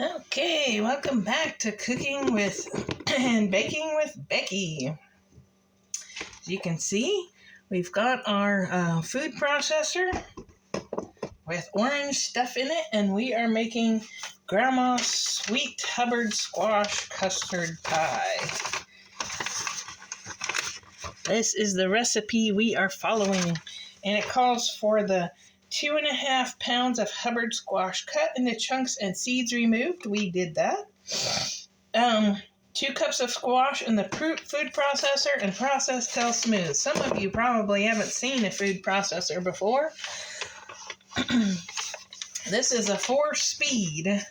Okay, welcome back to Cooking with and Baking with Becky. As you can see, we've got our food processor with orange stuff in it, and we are making Grandma's sweet Hubbard squash custard pie. This is the recipe we are following, and it calls for the 2.5 pounds of Hubbard squash cut into chunks and seeds removed. We did that. 2 cups of squash in the food processor and process till smooth. Some of you probably haven't seen a food processor before. This is a 4-speed,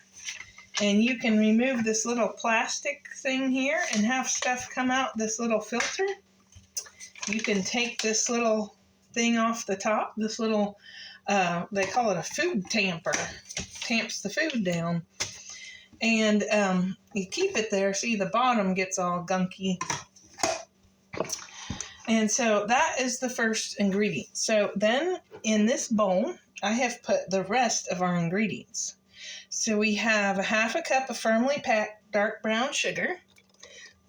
and you can remove this little plastic thing here and have stuff come out this little filter. You can take this little thing off the top, this little they call it a food tamper. Tamps the food down. And you keep it there. See, the bottom gets all gunky. And so that is the first ingredient. So then in this bowl, I have put the rest of our ingredients. So we have a 1/2 cup of firmly packed dark brown sugar.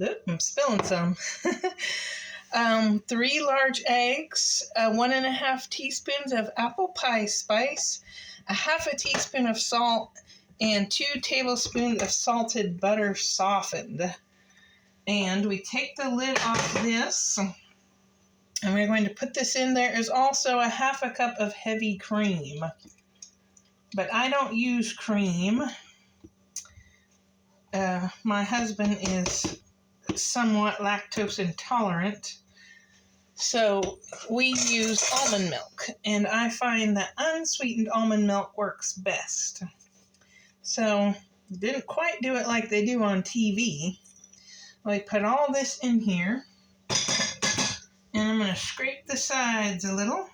Oop, I'm spilling some. 3 large eggs, 1.5 teaspoons of apple pie spice, 1/2 teaspoon of salt, and 2 tablespoons of salted butter softened. And we take the lid off this, and we're going to put this in. There is also a 1/2 cup of heavy cream, but I don't use cream. My husband is somewhat lactose intolerant, so we use almond milk, and I find that unsweetened almond milk works best. So didn't quite do it like they do on TV. I put all this in here, and I'm going to scrape the sides a little,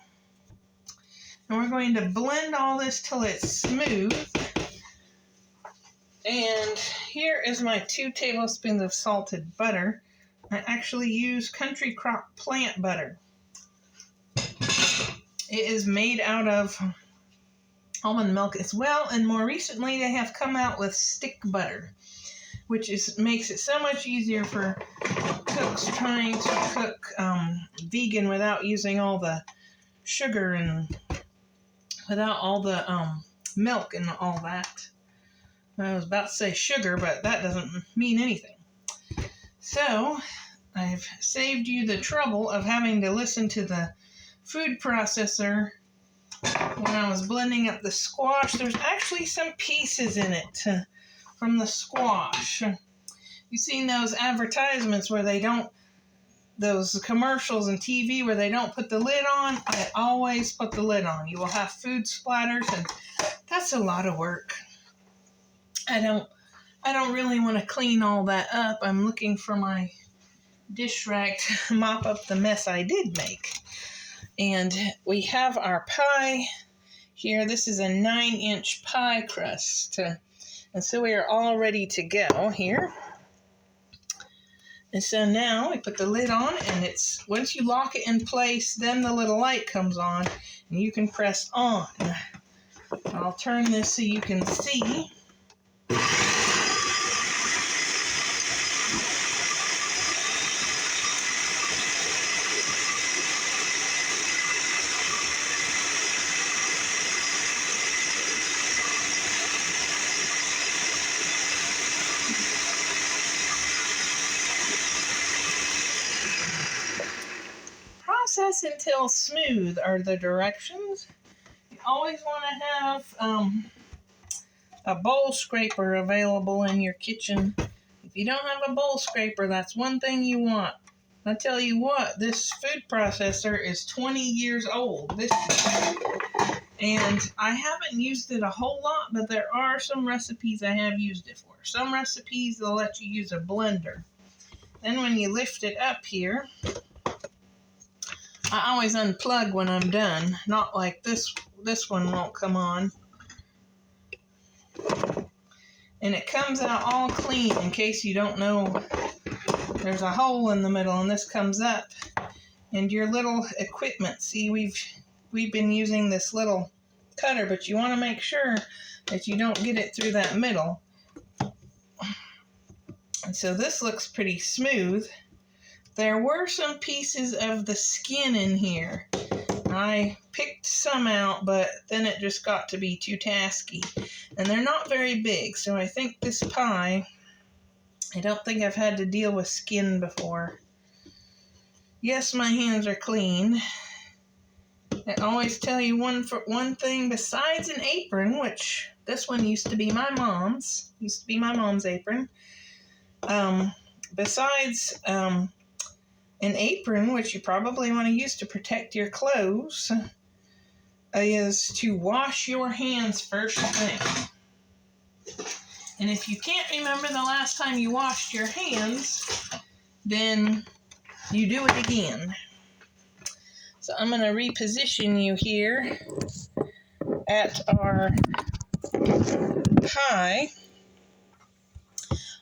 and we're going to blend all this till it's smooth. And here is my 2 tablespoons of salted butter. I actually use Country Crock plant butter. It is made out of almond milk as well, and more recently they have come out with stick butter, which makes it so much easier for cooks trying to cook vegan without using all the sugar and without all the milk and all that. I was about to say sugar, but that doesn't mean anything. So, I've saved you the trouble of having to listen to the food processor when I was blending up the squash. There's actually some pieces in it from the squash. You've seen those advertisements where they don't, those commercials on TV where they don't put the lid on. I always put the lid on. You will have food splatters, and that's a lot of work. I don't really want to clean all that up. I'm looking for my dish rag to mop up the mess I did make. And we have our pie here. This is a 9-inch pie crust. And so we are all ready to go here. And so now we put the lid on, and it's once you lock it in place, then the little light comes on, and you can press on. I'll turn this so you can see. Process until smooth are the directions. You always want to have a bowl scraper available in your kitchen. If you don't have a bowl scraper, that's one thing you want. I tell you what, this food processor is 20 years old. And I haven't used it a whole lot, but there are some recipes I have used it for. Some recipes, they'll let you use a blender. Then when you lift it up here, I always unplug when I'm done. Not like this one won't come on. And it comes out all clean. In case you don't know, there's a hole in the middle, and this comes up. And your little equipment, see, we've been using this little cutter, but you want to make sure that you don't get it through that middle. And so this looks pretty smooth. There were some pieces of the skin in here. I picked some out, but then it just got to be too tasky. And they're not very big, so I think this pie, I don't think I've had to deal with skin before. Yes, my hands are clean. I always tell you one thing, besides an apron, which this one used to be my mom's. Apron. Besides an apron, which you probably want to use to protect your clothes, is to wash your hands first thing. And if you can't remember the last time you washed your hands, then you do it again. So I'm going to reposition you here at our pie.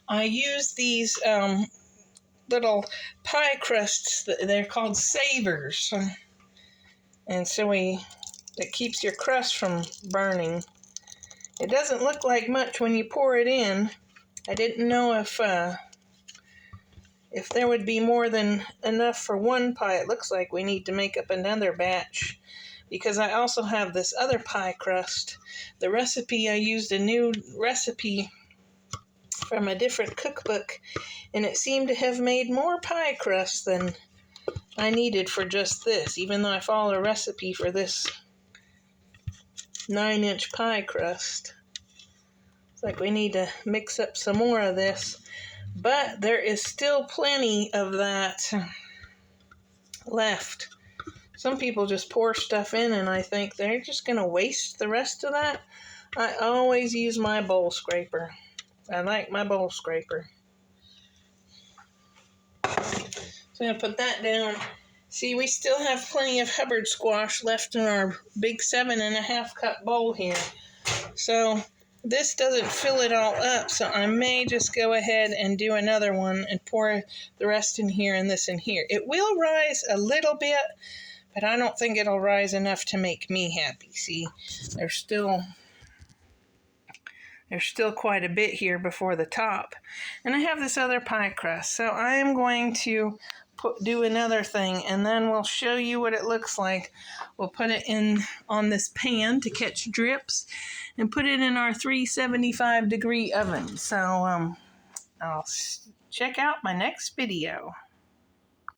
I use these little pie crusts. They're called savers. And so it keeps your crust from burning. It doesn't look like much when you pour it in. I didn't know if there would be more than enough for one pie. It looks like we need to make up another batch because I also have this other pie crust. The recipe, I used a new recipe from a different cookbook, and it seemed to have made more pie crust than I needed for just this, even though I followed a recipe for this 9-inch pie crust. It's like we need to mix up some more of this. But there is still plenty of that left. Some people just pour stuff in and I think they're just going to waste the rest of that. I always use my bowl scraper. I like my bowl scraper. So I'm going to put that down. See, we still have plenty of Hubbard squash left in our big 7.5 cup bowl here. So this doesn't fill it all up, so I may just go ahead and do another one and pour the rest in here and this in here. It will rise a little bit, but I don't think it'll rise enough to make me happy. See, there's still quite a bit here before the top. And I have this other pie crust, so I am going to do another thing, and then we'll show you what it looks like. We'll put it in on this pan to catch drips and put it in our 375 degree oven. So I'll check out my next video.